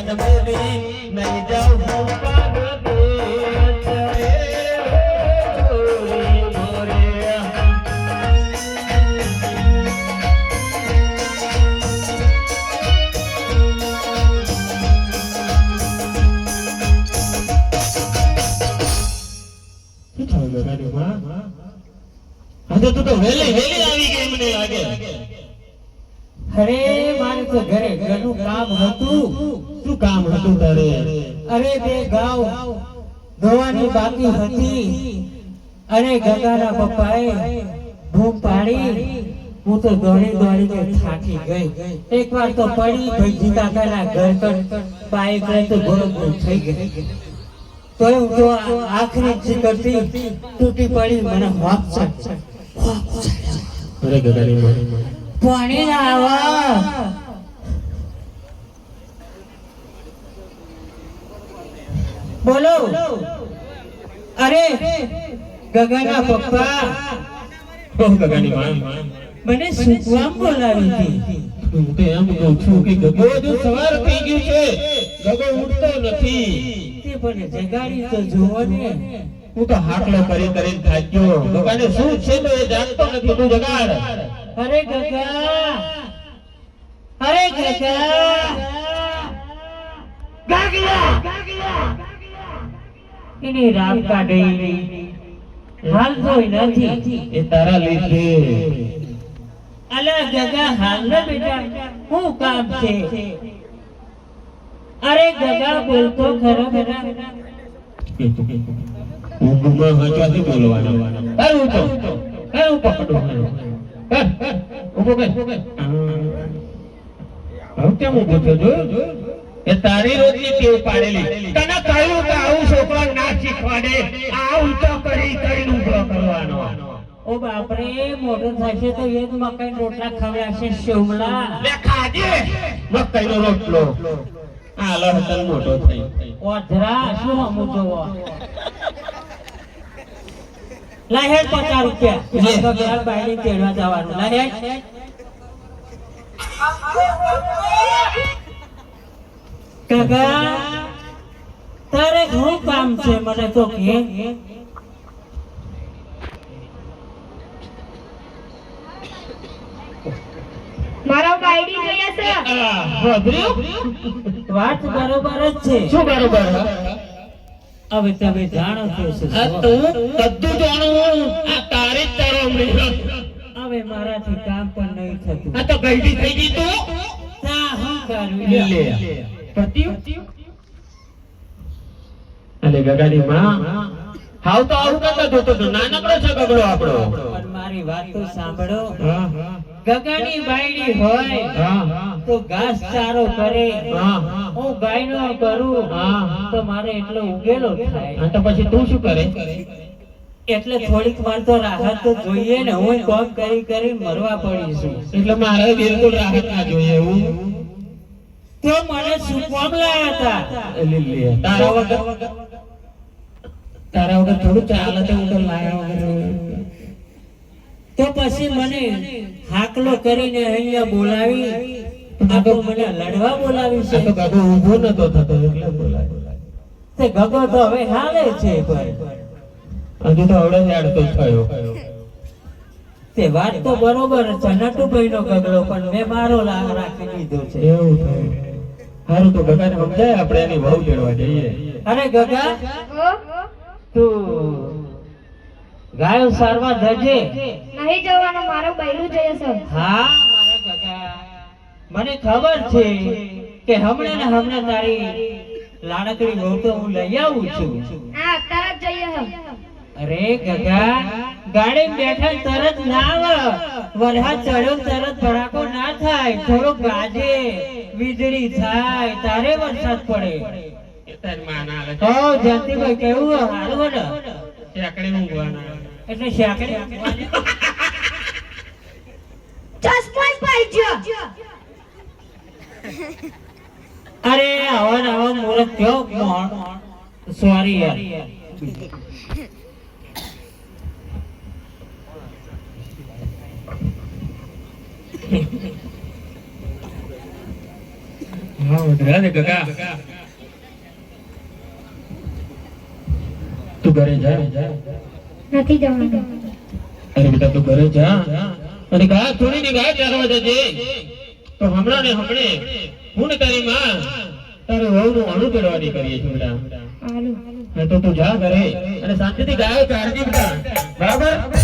જાન મેરી નહીં જાઉં હું પાગલ તું તો વેલી આવી ગઈ મને લાગે. અરે મારે તો ઘરે ઘરનું કામ હતું. શું કામ હતું તારે? અરે બે ગાવ ધોવાની બાકી હતી. અરે ગંગાના પપ્પાએ બૂમ પાડી. હું તો દોડી દોડીને થાકી ગઈ. એકવાર તો પડી ભઈજી કાકાના ઘર પર બાઈક લઈ તો ગોળો થઈ ગઈ. તો હું તો આખરી જ કરતી તૂટી પડી મને વાપસ. અરે ગગાની માં પાણી ના આવા. બોલો. અરે ગગાના પપ્પા. ગગાની માં મને સુકવામ બોલાવી હતી. હું તો એમ કહું છું કે ગગો જો સવાર થઈ ગયું છે, ગગો ઉઠતો નથી. તે પણ જગાડી તો જોવો ને. હું તો હાકલો કરી કરીને થાક્યો. ગગાને શું છે તો એ જાણતો નથી. તું જગાડ. અરે ગગા, અરે ગગા, ગગા એની રાત કાઢી હાલ જોઈ નથી. એ તારા લીધે. અલા ગગા હાલ ન બેટા શું કામ છે? અરે ગગા બોલતો ખરો ખરા. ઊંઘમાં હચવાથી બોલવાનું. તારું તો હું પકડું. ઉભો કર. હવે કેમ ઉભો થયો? જોયું? એ તારી રોજની ટેવ પાડેલી. તને કહ્યું કે આવું છોકરો ના શીખવાડે. આવું તો કરી કરીને ઉભો કરવાનો. ઓ બાપરે, મોટો થશે તો એ જ મકાઈ રોટલા ખવડાવશે. શોમલા લે ખાજે મકાઈનો રોટલો. આ લહતલ મોટો થઈ. ઓધરા શું હમું જોવો. લાહેડ 50 રૂપિયા ગગા બાયડી તેડવા જવાનું. લાહેડ ગગા તારે શું કામ છે મને તો કે. મારો બાયડી જોઈએ છે. વાત બરોબર જ છે. શું બરોબર? હવે તમે જાણો છો આ તું બધું જાણું. આ તારે જ તારો અમરી. હવે મારાથી કામ પણ નહીં થતું. આ તો ગઈડી થઈ ગઈ તું. તા હું કરું લે પતિયું. અલે ગગાની માં હાવ તો આવું કરતા જોતો તો નાનકડો છે ગગડો આપણો. પણ મારી વાત તો સાંભળો. હા ગગાની બાયડી હોય હા તો ઘાસ ચારો કરે. હા હું ગાયનો કરું હા તો મારે એટલો ઉગેલો થાય. તો પછી તું શું કરે? એટલે થોડીક વાર તો રાહત તો જોઈએ ને. હું કામ કરી કરી મરવા પડીશું. એટલે મારે બિલકુલ રાહત ના જોઈએ એવું. તો મને શું કામ લાયા હતા? તારા વગર થોડું ચાલે તો હું તો લાયા વગર. તો પછી મને હાકલો કરીને અહીંયા બોલાવી. આ તો મને લડવા બોલાવી છે. તો ગગો ઊભો નતો થતો એટલે બોલાય. તે ગગો તો હવે હાલે છે પણ હજુ તો આવડે જ આડતો થયો. તે વાત તો બરોબર છે. નટુભાઈ નો ગગડો પણ મેં મારો લાગ રાખી લીધો છે. એવું થયું. સારું તો ગગાને સમજાય આપણે એની વહુ તેડવા જઈએ. અરે ગગા તું ગાયો સારવા જજે. નહીં જવાનો, મારો બૈરું જોઈએ છે. હા મારા ગગા, મને ખબર છે કે હમણાં ને હમણાં તારી લાડકડી વહુ તો હું લઈ આવું છું. હા તરત જઈએ હમ. અરે ગગા ગાડી બેઠા તરત ના આવે. વરસાદ ચડ્યો તરત ભડાકો ના થાય. થોડો ગાજે વીજળી થાય તારે વરસાદ પડે. ઓ જયંતિભાઈ કેવું હારું ને? શેકડી ઊંઘવાના. એટલે શાકડી ચશ્મા પાડજો. અરે આવા મુરત કયો મોણ. સોરી યાર. હા રાધે કાકા તું ઘરે જા નથી જવાનું. અરે બેટા તું ઘરે જા અને ગાય થોડીની ગાય ચારવા જજે તો હમણાં ને હમણે હું ને તારી માં તારું વહુનું અણુ પેડવાની કરીએ છીએ બેટા. હારું. તો તું જા ઘરે અને શાંતિથી ગાયો ચારજે બેટા બરાબર.